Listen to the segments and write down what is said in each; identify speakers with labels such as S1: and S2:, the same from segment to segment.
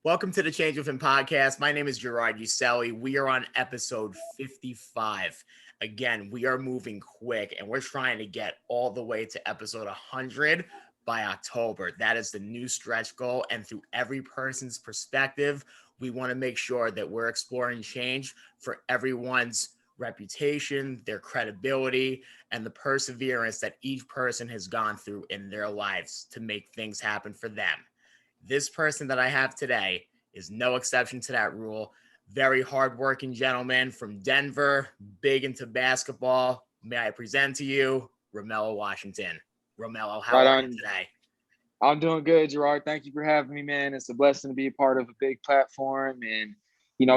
S1: Welcome to the Change With Him podcast. My name is Gerard Uselli. We are on episode 55. Again, we are moving quick and we're trying to get all the way to episode 100 by October. That is the new stretch goal. And through every person's perspective, we want to make sure that we're exploring change for everyone's reputation, their credibility, and the perseverance that each person has gone through in their lives to make things happen for them. This person that I have today is no exception to that rule. Very hardworking gentleman from Denver, big into basketball. May I present to you Romello Washington. Romello, how
S2: Right
S1: are you
S2: on.
S1: today?
S2: I'm doing good, Gerard. Thank you for having me, man. It's a blessing to be a part of a big platform, and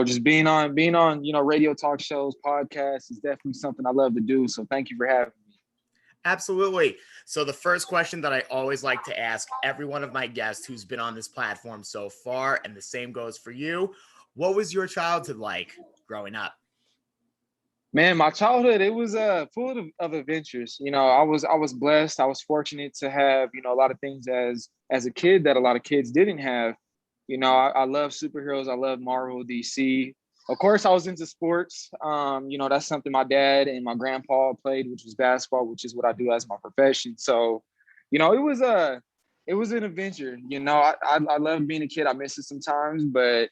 S2: just being on radio talk shows, podcasts is definitely something I love to do. So thank you for having me.
S1: Absolutely. So the first question that I always like to ask every one of my guests who's been on this platform so far, and the same goes for you, what was your childhood like growing up?
S2: Man, my childhood it was full of adventures. I was blessed. I was fortunate to have a lot of things as a kid that a lot of kids didn't have. I love superheroes. I love Marvel, DC. Of course, I was into sports. That's something my dad and my grandpa played, which was basketball, which is what I do as my profession. So, it was an adventure. I love being a kid. I miss it sometimes, but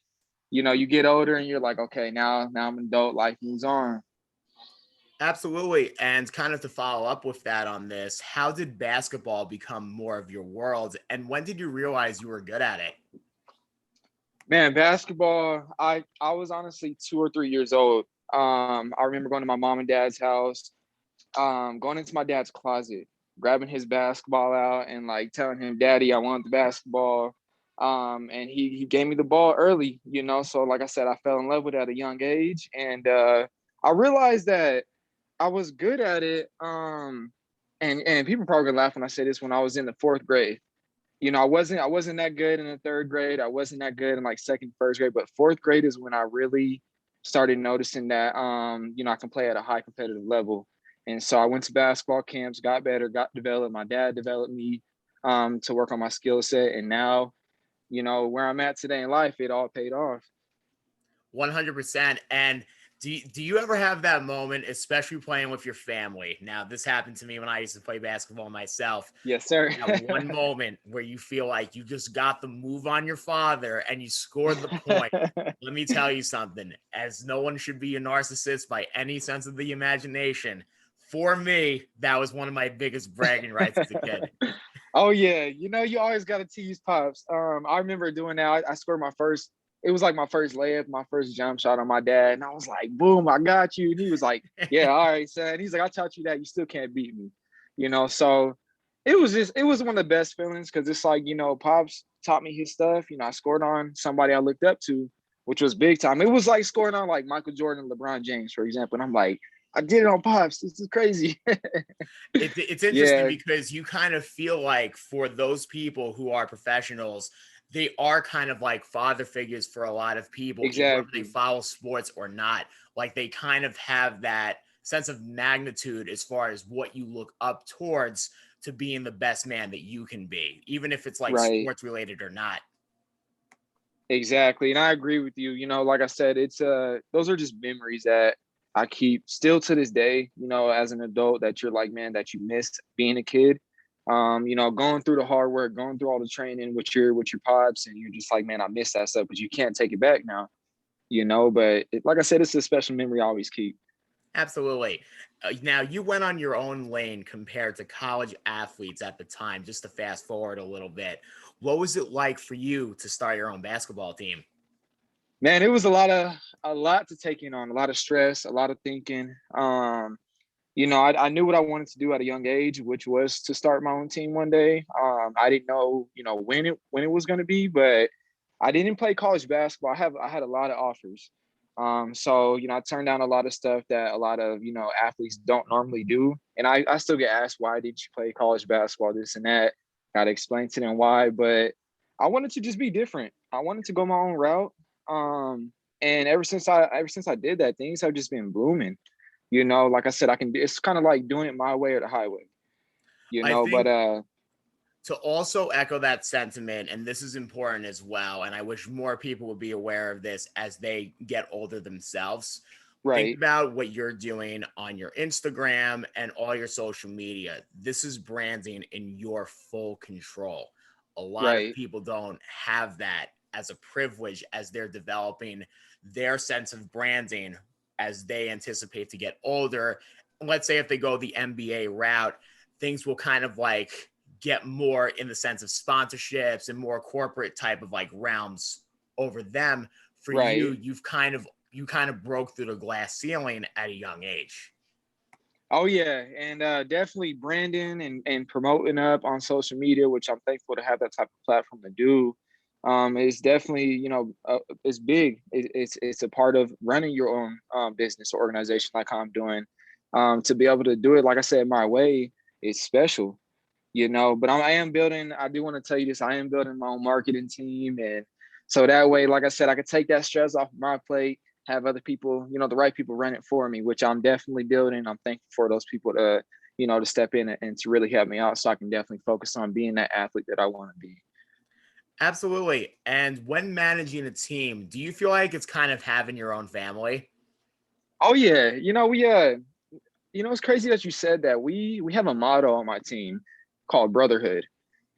S2: you get older and you're like, okay, now I'm an adult. Life moves on.
S1: Absolutely. And kind of to follow up with that on this, how did basketball become more of your world? And when did you realize you were good at it?
S2: Man, basketball. I was honestly 2 or 3 years old. I remember going to my mom and dad's house, going into my dad's closet, grabbing his basketball out, and like telling him, "Daddy, I want the basketball." And he gave me the ball early. So like I said, I fell in love with it at a young age, and I realized that I was good at it. And people probably gonna laugh when I say this when I was in the fourth grade. I wasn't that good in the third grade. I wasn't that good in like second, first grade, but fourth grade is when I really started noticing that I can play at a high competitive level. And so I went to basketball camps, got better, got developed. My dad developed me to work on my skill set. And now, where I'm at today in life, it all paid off.
S1: 100%. And do you ever have that moment, especially playing with your family? Now, this happened to me when I used to play basketball myself.
S2: Yes, sir.
S1: That one moment where you feel like you just got the move on your father and you scored the point. Let me tell you something, as no one should be a narcissist by any sense of the imagination. For me, that was one of my biggest bragging rights as a kid.
S2: Oh yeah, you always got to tease pops. I remember doing that. I scored my first. It was like my first layup, my first jump shot on my dad, and I was like, "Boom, I got you." And he was like, "Yeah, all right, son." He's like, "I taught you that. You still can't beat me." So it was one of the best feelings because it's like pops taught me his stuff. I scored on somebody I looked up to, which was big time. It was like scoring on like Michael Jordan, LeBron James, for example. And I'm like, I did it on pops. This is crazy.
S1: It's interesting
S2: Yeah,
S1: because you kind of feel like for those people who are professionals, they are kind of like father figures for a lot of people, whether they
S2: exactly.
S1: follow sports or not. Like they kind of have that sense of magnitude as far as what you look up towards to being the best man that you can be, even if it's like
S2: Right.
S1: sports related or not.
S2: Exactly. And I agree with you. Like I said, it's those are just memories that I keep still to this day, as an adult that you're like, man, that you missed being a kid. Going through the hard work, going through all the training with your pops, and you're just like, man, I miss that stuff, but you can't take it back now. But like I said, it's a special memory I always keep.
S1: Absolutely. Now, you went on your own lane compared to college athletes at the time, just to fast forward a little bit. What was it like for you to start your own basketball team?
S2: Man, it was a lot to take in on, a lot of stress, a lot of thinking. I knew what I wanted to do at a young age, which was to start my own team one day. I didn't know, when it was going to be, but I didn't play college basketball. I had a lot of offers. So I turned down a lot of stuff that a lot of athletes don't normally do, and I still get asked why didn't you play college basketball, this and that. Got to explain to them why, but I wanted to just be different. I wanted to go my own route. And ever since I did that, things have just been blooming. Like I said, I can. It's kind of like doing it my way or the highway.
S1: I
S2: But
S1: think To also echo that sentiment, and this is important as well, and I wish more people would be aware of this as they get older themselves. Think
S2: Right,
S1: about what you're doing on your Instagram and all your social media. This is branding in your full control. A lot of
S2: right,
S1: people don't have that as a privilege as they're developing their sense of branding as they anticipate to get older. Let's say if they go the NBA route, things will kind of like get more in the sense of sponsorships and more corporate type of like realms over them. For you,
S2: right.
S1: you kind of broke through the glass ceiling at a young age.
S2: Oh yeah, and definitely branding and promoting up on social media, which I'm thankful to have that type of platform to do. Is definitely it's big. It's a part of running your own business or organization like I'm doing. To be able to do it, like I said, my way is special. But I am building. I do want to tell you this. I am building my own marketing team, and so that way, like I said, I could take that stress off my plate, have other people, the right people run it for me, which I'm definitely building. I'm thankful for those people to step in and to really help me out, so I can definitely focus on being that athlete that I want to be.
S1: Absolutely. And when managing a team, do you feel like it's kind of having your own family?
S2: Oh yeah, it's crazy that you said that. We have a motto on my team called brotherhood.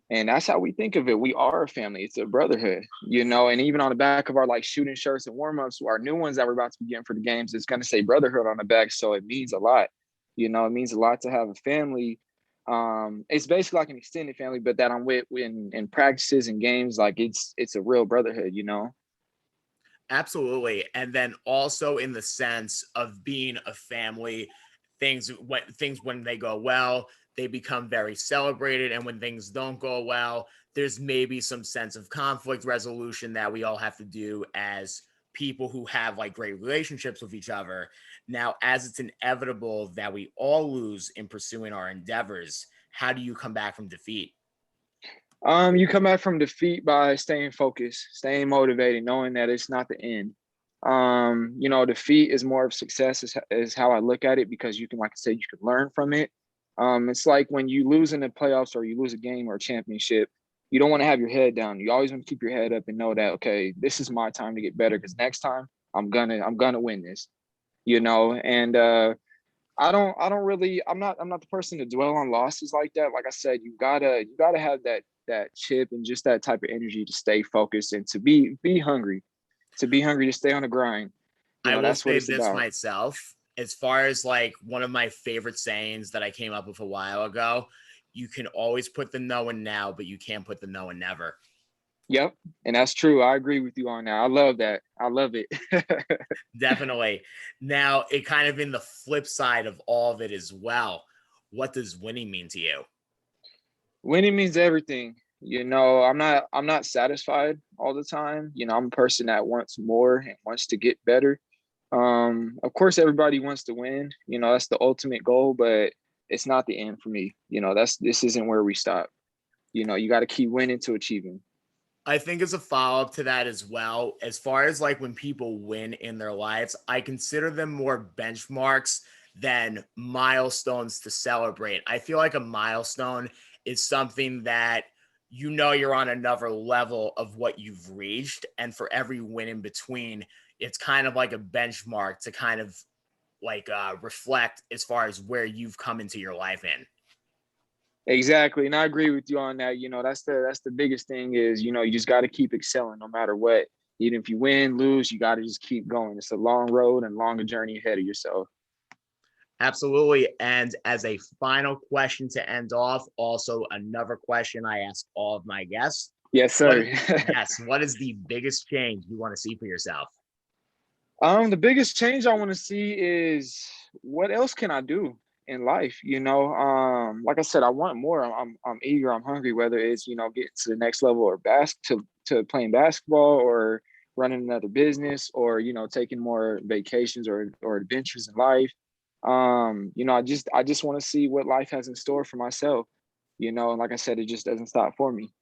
S2: And that's how we think of it. We are a family. It's a brotherhood. And even on the back of our like shooting shirts and warm-ups, our new ones that we're about to be getting for the games, it's gonna say brotherhood on the back. So it means a lot. It means a lot to have a family. It's basically like an extended family, but that I'm with in practices and games, like it's a real brotherhood.
S1: Absolutely. And then also in the sense of being a family, things when they go well, they become very celebrated. And when things don't go well, there's maybe some sense of conflict resolution that we all have to do as people who have like great relationships with each other. Now, as it's inevitable that we all lose in pursuing our endeavors, how do you come back from defeat?
S2: You come back from defeat by staying focused, staying motivated, knowing that it's not the end. Defeat is more of success is how I look at it, because you can, like I said, you can learn from it. It's like when you lose in the playoffs or you lose a game or a championship, you don't want to have your head down. You always want to keep your head up and know that, okay, this is my time to get better, because next time I'm gonna win this. And I don't really I'm not the person to dwell on losses like that. Like I said, you gotta have that chip and just that type of energy to stay focused and to be hungry, to stay on the grind.
S1: I will
S2: That's what
S1: say
S2: it's
S1: this
S2: about.
S1: myself, as far as like one of my favorite sayings that I came up with a while ago, you can always put the no in now, but you can't put the no in never.
S2: Yep. And that's true. I agree with you on that. I love that. I love it.
S1: Definitely. Now, it kind of in the flip side of all of it as well. What does winning mean to you?
S2: Winning means everything. I'm not satisfied all the time. I'm a person that wants more and wants to get better. Of course everybody wants to win. That's the ultimate goal, but it's not the end for me. This isn't where we stop. You got to keep winning to achieving.
S1: I think as a follow up to that as well, as far as like when people win in their lives, I consider them more benchmarks than milestones to celebrate. I feel like a milestone is something that you're on another level of what you've reached. And for every win in between, it's kind of like a benchmark to kind of like reflect as far as where you've come into your life in.
S2: Exactly. And I agree with you on that. That's the biggest thing is, you just got to keep excelling no matter what. Even if you win, lose, you got to just keep going. It's a long road and longer journey ahead of yourself.
S1: Absolutely. And as a final question to end off, also another question I ask all of my guests.
S2: Yes,
S1: What
S2: sir.
S1: what is the biggest change you want to see for yourself?
S2: The biggest change I want to see is what else can I do in life? Like I said, I want more. I'm eager. I'm hungry. Whether it's getting to the next level or to playing basketball or running another business or taking more vacations or adventures in life. I just want to see what life has in store for myself. And like I said, it just doesn't stop for me.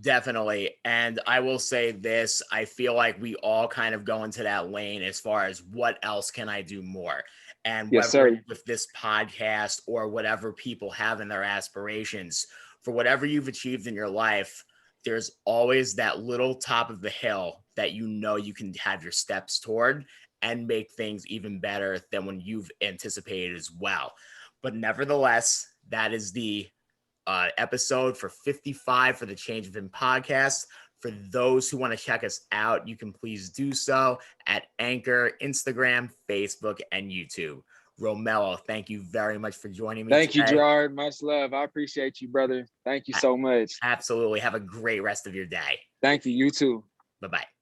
S1: Definitely. And I will say this, I feel like we all kind of go into that lane as far as what else can I do more? And
S2: Yes,
S1: whether it's
S2: sir.
S1: with this podcast or whatever people have in their aspirations, for whatever you've achieved in your life, there's always that little top of the hill that you can have your steps toward and make things even better than when you've anticipated as well. But nevertheless, that is the episode for 55 for the Change of Him podcast. For those who want to check us out, you can please do so at Anchor, Instagram, Facebook, and YouTube. Romello, thank you very much for joining me
S2: Thank you,
S1: today.
S2: Gerard. Much love. I appreciate you, brother. Thank you so much.
S1: Absolutely. Have a great rest of your day.
S2: Thank you. You too.
S1: Bye-bye.